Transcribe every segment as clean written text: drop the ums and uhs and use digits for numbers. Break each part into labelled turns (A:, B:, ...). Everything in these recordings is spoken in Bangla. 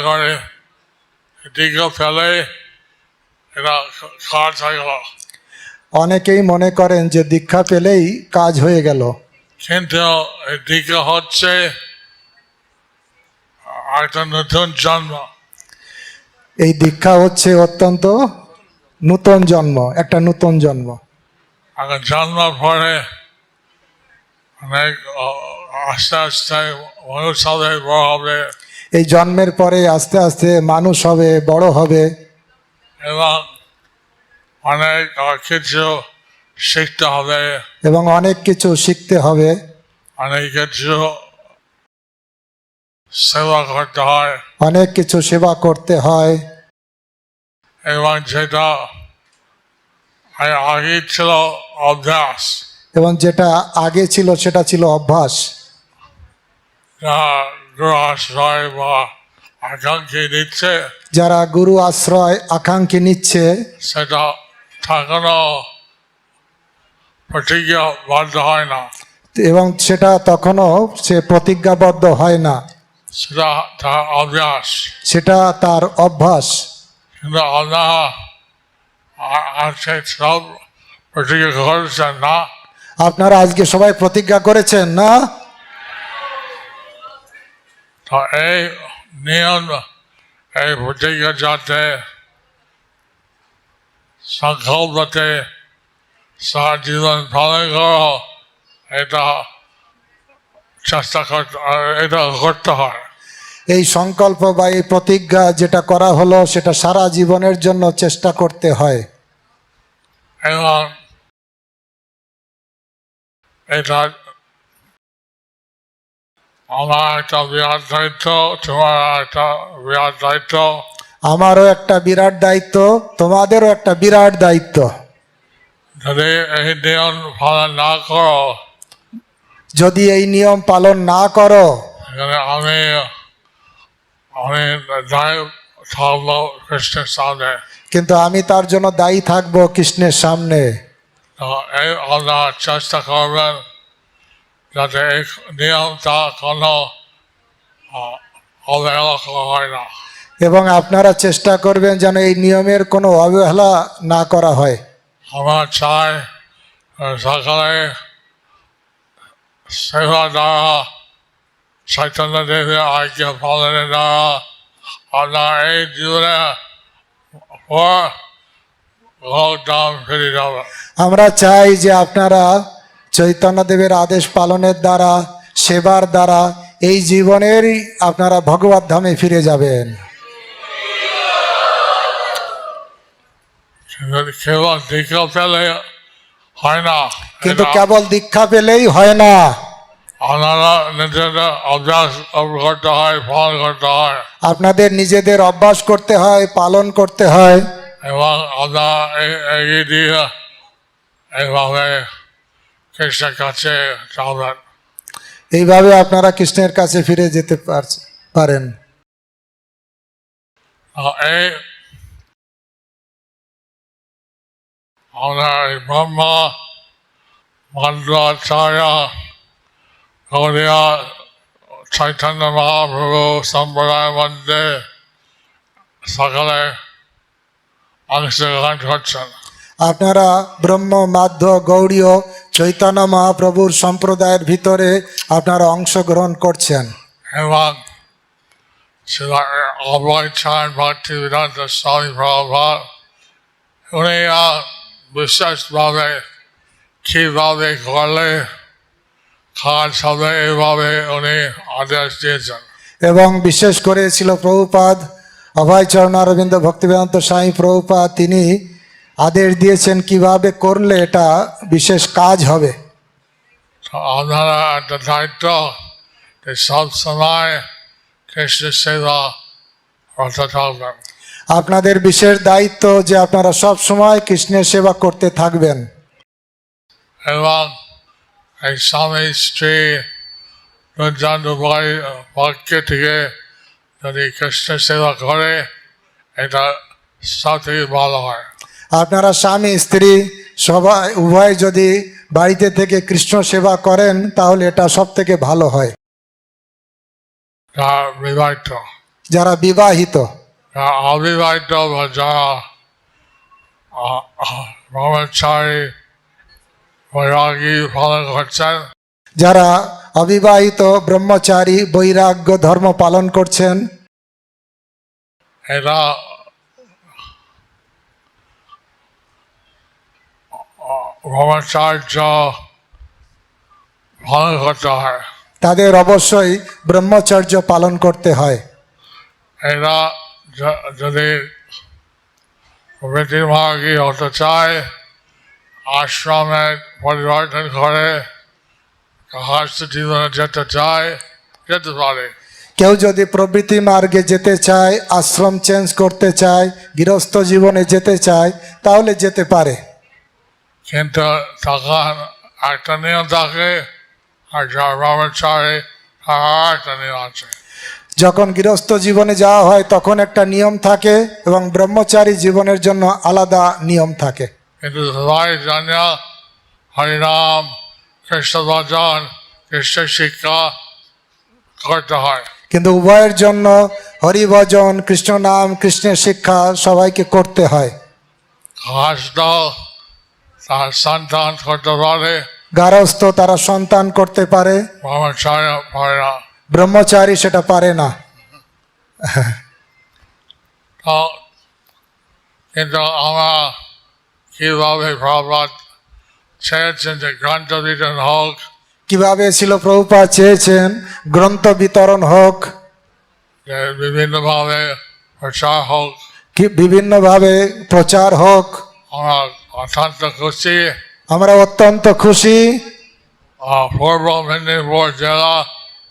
A: করে দীক্ষা ফেলে এটা কাজ হয়ে গেল।
B: অনেকেই মনে করেন যে দীক্ষা পেলেই কাজ হয়ে গেল,
A: কিন্তু এই দীক্ষা হচ্ছে একটা নতুন জন্ম।
B: এই দীক্ষা হচ্ছে অত্যন্ত নূতন জন্ম, একটা নূতন জন্ম।
A: আগে জন্ম পরে অনেক আস্তে আস্তে মানুষ হবে, বড় হবে,
B: এই জন্মের পরে আস্তে আস্তে মানুষ হবে, বড় হবে
A: এবং অনেক কিছু শিখতে হবে,
B: এবং অনেক কিছু শিখতে হবে,
A: অনেক কিছু সেবা করতে হয়,
B: অনেক কিছু সেবা করতে হয়।
A: এবং যেটা আগে ছিল অভ্যাস,
B: এবং যেটা আগে ছিল সেটা ছিল অভ্যাস,
A: গুরু আশ্রয় বা আকাঙ্ক্ষী দিচ্ছে,
B: যারা গুরু আশ্রয় আকাঙ্ক্ষী নিচ্ছে
A: সেটা তখনও প্রতিজ্ঞাবদ্ধ হয় না,
B: এবং সেটা তখনও সে প্রতিজ্ঞাবদ্ধ হয় না,
A: সেটা তার অভ্যাস।
B: সেটা তার অভ্যাস।
A: কিন্তু আপনারা আজকে সব প্রতিজ্ঞা করেছেন না?
B: আপনারা আজকে সবাই প্রতিজ্ঞা করেছেন না?
A: তো এই নিয়ম, এই প্রতিজ্ঞা যাতে সংকল্পতে সারা জীবন পালন করো, এটা চেষ্টা করতে হয়।
B: এই সংকল্প বা এই প্রতিজ্ঞা যেটা করা হলো সেটা সারা জীবনের জন্য চেষ্টা করতে হয়।
A: এবং এটা আমার একটা বিরাট দায়িত্ব, তোমার একটা বিরাট দায়িত্ব,
B: আমারও একটা বিরাট দায়িত্ব, তোমাদেরও একটা বিরাট দায়িত্ব।
A: যদি এই নিয়ম পালন না করো,
B: যদি এই নিয়ম পালন না করো,
A: এখানে আমি দায়ী থাকবো কৃষ্ণের সামনে।
B: কিন্তু আমি তার জন্য দায়ী থাকবো কৃষ্ণের সামনে।
A: এই আপনারা চেষ্টা করবেন যাতে এই নিয়মটা কোনো অবহেলা হয় না,
B: এবং আপনারা চেষ্টা করবেন যেন এই নিয়মের কোনো অবহেলা না করা হয়।
A: আমরা চাই সকালে সেবা দ্বারা, চৈতন্য দেবের আজ্ঞা পালনের দ্বারা আপনার এই জীবনে ধাম ফিরে যাবে।
B: আমরা চাই যে আপনারা চৈতন্যদেবের আদেশ পালনের দ্বারা, সেবার দ্বারা এই জীবনেরই আপনারা ভগবত ধামে ফিরে যাবেন।
A: কেবল দীক্ষা পেলে হয় না,
B: কিন্তু কেবল দীক্ষা পেলেই হয় না,
A: আপনারা নিজেদের অভ্যাস করতে হয়, পালন করতে হয়,
B: আপনাদের নিজেদের অভ্যাস করতে হয়, পালন করতে হয়,
A: এবং আপনারা এগিয়ে দিয়ে এইভাবে কৃষ্ণের কাছে যাবেন।
B: এইভাবে আপনারা কৃষ্ণের কাছে ফিরে যেতে পারেন।
A: এই আমরা ব্রহ্মা ভদ্রাচার্য গৌড়িয়া চৈতন্য মহাপ্রভু সম্প্রদায়ের মধ্যে সকালে অংশগ্রহণ করছেন।
B: আপনারা ব্রহ্ম মাধ্য গৌড়ীয় চৈতন্য মহাপ্রভুর সম্প্রদায়ের ভিতরে আপনারা অংশগ্রহণ করছেন।
A: এবং অবৈচার ভক্তিবেদান্ত স্বামী প্রভুপাদ উনি বিশেষভাবে কীভাবে করলে কাজ হবে এইভাবে উনি আদেশ দিয়েছেন।
B: এবং বিশেষ করে ছিল প্রভুপাদ অভয়চরণ অরবিন্দ ভক্তিবেদান্ত স্বামী প্রভুপাদ, তিনি আদেশ দিয়েছেন কিভাবে করলে এটা বিশেষ কাজ হবে।
A: আপনারা একটা দায়িত্ব সব সময় কৃষ্ণ সেবা করতে থাকবেন।
B: আপনাদের বিশেষ দায়িত্ব যে আপনারা সব সময় কৃষ্ণের সেবা করতে থাকবেন।
A: এবং এই স্বামী স্ত্রী দুজন উভয় পক্ষ থেকে যদি কৃষ্ণ সেবা করে এটা সব থেকে ভালো হয়।
B: আপনারা স্বামী স্ত্রী সবাই উভয় যদি বাড়িতে থেকে কৃষ্ণ সেবা করেন তাহলে এটা সব থেকে ভালো হয়।
A: বিবাহিত
B: যারা বিবাহিত,
A: অবিবাহিত বা যারা ব্রহ্মচারী বৈরাগী পালন করছেন,
B: যারা অবিবাহিত ব্রহ্মচারী বৈরাগ্য ধর্ম পালন করছেন,
A: এটা ব্রহ্মচার্য পালন করতে হয়।
B: তাদের অবশ্যই ব্রহ্মচর্য পালন করতে হয়।
A: এরা যদি রীতিভাগী হতে চায়, আশ্রমে পরিবর্তন করে গৃহস্থ জীবনে যেতে চায়, যেতে পারে।
B: কেউ যদি প্রবৃত্তি মার্গে যেতে চায়, আশ্রম চেঞ্জ করতে চায়, গৃহস্থ জীবনে যেতে চায়, তাহলে যেতে পারে।
A: কিন্তু তখন একটা নিয়ম থাকে, আর যারা ব্রহ্মচারী তার একটা নিয়ম আছে।
B: যখন গৃহস্থ জীবনে যাওয়া হয় তখন একটা নিয়ম থাকে এবং ব্রহ্মচারী জীবনের জন্য আলাদা নিয়ম থাকে।
A: কিন্তু সবাই জানে হরিনাম, কৃষ্ণ ভজন, কৃষ্ণ শিক্ষা করতে হয়।
B: কিন্তু উভয়ের জন্য হরিভজন, কৃষ্ণ নাম, কৃষ্ণের শিক্ষা সবাইকে করতে হয়।
A: গৃহস্থ তার সন্তান করতে পারে,
B: গারস্থ তারা সন্তান করতে পারে,
A: ব্রহ্মচারী পারে না।
B: ব্রহ্মচারী সেটা পারে না।
A: তো কিন্তু আমরা কিভাবে প্রভাত চেয়েছেন যে গ্রন্থ বিতরণ হোক,
B: কিভাবে ছিল প্রভুপাদ চেয়েছেন গ্রন্থ বিতরণ হোক,
A: যে বিভিন্নভাবে প্রচার হোক,
B: কি বিভিন্নভাবে প্রচার হোক,
A: আমরা অত্যন্ত খুশি।
B: আমরা অত্যন্ত খুশি।
A: পূর্ব মেদিনীপুর জেলা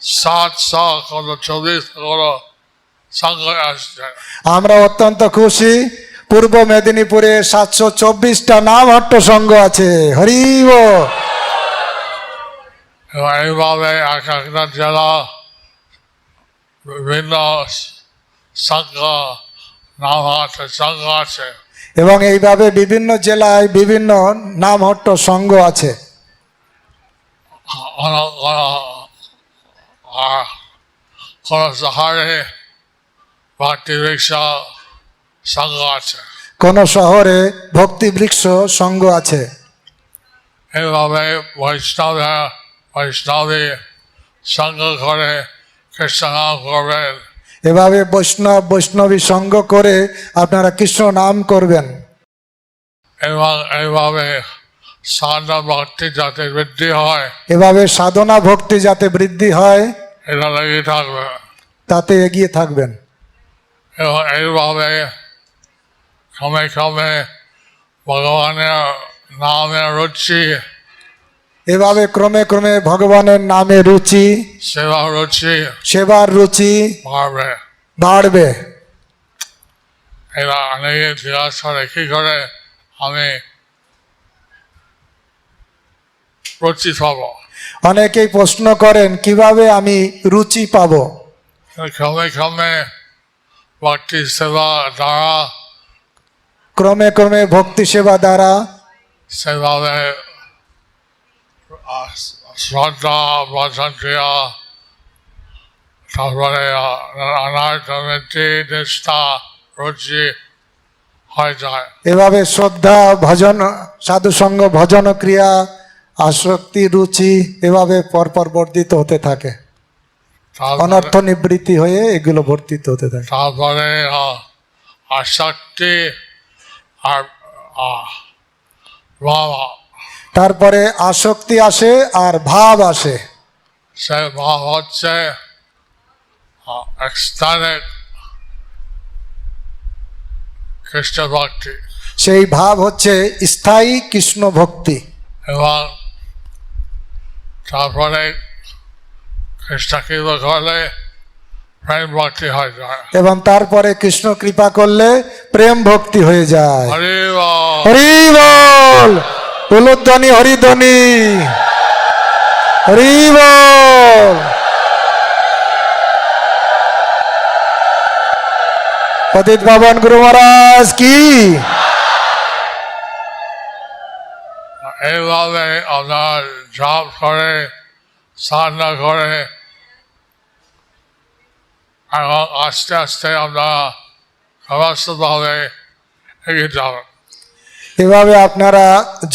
A: 744 সংঘ আসছে।
B: আমরা অত্যন্ত খুশি। পূর্ব মেদিনীপুরে 724টা নামহট্ট সংঘ আছে। হরি বল।
A: এবং এইভাবে এক একটা জেলা বিভিন্ন সংঘ নাম আছে, সংঘ আছে।
B: এবং এইভাবে বিভিন্ন জেলায় বিভিন্ন নামহট্ট সংঘ আছে।
A: কোন শহরে ভক্তিবৃক্ষ সংঘ আছে,
B: কোন শহরে ভক্তিবৃক্ষ সংঘ আছে।
A: এইভাবে বৈষ্ণবী সংঘ করে কৃষ্ণ নাম করবেন।
B: এভাবে বৈষ্ণবী সংঘ করে আপনারা কৃষ্ণ নাম করবেন।
A: এবং এইভাবে সাধনা ভক্তি যাতে বৃদ্ধি হয়,
B: এভাবে সাধনা ভক্তি যাতে বৃদ্ধি হয়,
A: এটা লেগে থাকবে।
B: তাতে এগিয়ে থাকবেন।
A: এবং এইভাবে ক্রমে ক্রমে ভগবানের নামের রুচি,
B: এভাবে ক্রমে ক্রমে ভগবানের নামে রুচি,
A: সেবা রুচি
B: সেবার রুচি
A: বাড়বে।
B: বাড়বে।
A: এরা অনেকে জিজ্ঞাসা করে কি করে আমি রুচি পাবো।
B: অনেকেই প্রশ্ন করেন কিভাবে আমি রুচি পাবো।
A: ক্রমে ক্রমে ভক্তি সেবা দ্বারা,
B: ক্রমে ক্রমে ভক্তি সেবা দ্বারা,
A: সেভাবে শ্রদ্ধা ভজন ক্রিয়া, তারপরে অনার্থমিতি নিষ্ঠা রুচি হয়ে যায়।
B: এভাবে শ্রদ্ধা ভজন, সাধুসঙ্গ ভজন ক্রিয়া, আসক্তি, রুচি এভাবে পরপর বর্ধিত হতে থাকে। অনর্থ নিবৃত্তি হয়ে এগুলো বর্ধিত হতে থাকে।
A: তারপরে আসক্তি আর ভাব,
B: তারপরে আসক্তি আসে আর ভাব আসে।
A: সে ভাব হচ্ছে ecstatic কৃষ্ণ ভক্তি।
B: সেই ভাব হচ্ছে স্থায়ী কৃষ্ণ ভক্তি।
A: এবং তারপরে কৃষ্ণ কৃপা করলে প্রেম ভক্তি হয়ে যায়।
B: এবং তারপরে কৃষ্ণ কৃপা করলে প্রেম ভক্তি হয়ে যায়।
A: হরি বল,
B: হরি বল, উলুধ্বনি হরিধ্বনি, হরি বল। পতিত পাবন গুরু মহারাজ কি।
A: এইভাবে আপনার জপ করে সাধনা করে এবং আস্তে আস্তে আমরা সমস্তভাবে এগিয়ে যাবেন।
B: এভাবে আপনারা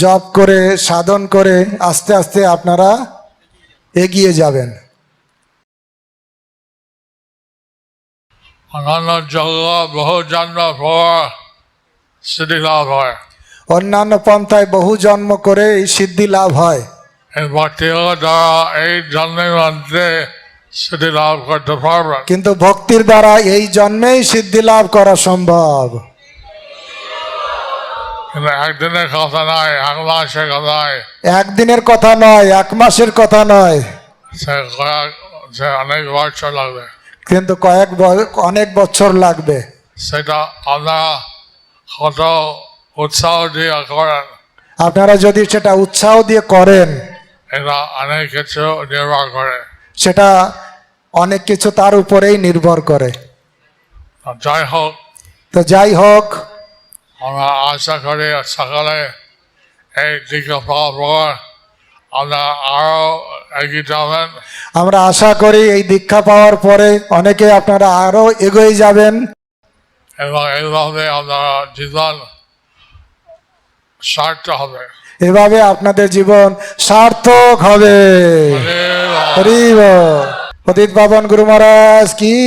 B: জপ করে সাধন করে আস্তে আস্তে আপনারা এগিয়ে যাবেন।
A: অন্যান্য যোগ বহু জন্ম পর সিদ্ধি লাভ হয়।
B: অন্যান্য পন্থায় বহু জন্ম করে এই সিদ্ধি লাভ হয়।
A: এই ভক্তিযোগ দ্বারা এই জন্মের মধ্যে সিদ্ধি লাভ করতে পারবেন।
B: কিন্তু ভক্তির দ্বারা এই জন্মেই সিদ্ধি লাভ করা সম্ভব।
A: কিন্তু একদিনের কথা নয়, এক মাসের কথা নয়,
B: একদিনের কথা নয়, এক মাসের কথা নয়,
A: সে অনেক বছর লাগবে।
B: কিন্তু অনেক বছর লাগবে।
A: সেটা আমরা কত উৎসাহ দিয়ে করেন,
B: আপনারা যদি সেটা উৎসাহ দিয়ে করেন,
A: এটা অনেক কিছু নির্ভর করে।
B: সেটা অনেক কিছু তার উপরেই নির্ভর করে।
A: যাই হোক,
B: তো যাই হোক,
A: আমরা আশা করি সকালে এই দীক্ষা পাওয়ার পর আমরা আরো এগিয়ে যাবেন।
B: আমরা আশা করি এই দীক্ষা পাওয়ার পরে অনেকে আপনারা আরো এগিয়ে যাবেন
A: এবং এইভাবে আপনার জীবন সার্থক হবে।
B: এভাবে আপনাদের জীবন সার্থক হবে। হরি বল। পতিত পাবন গুরু মহারাজ কি।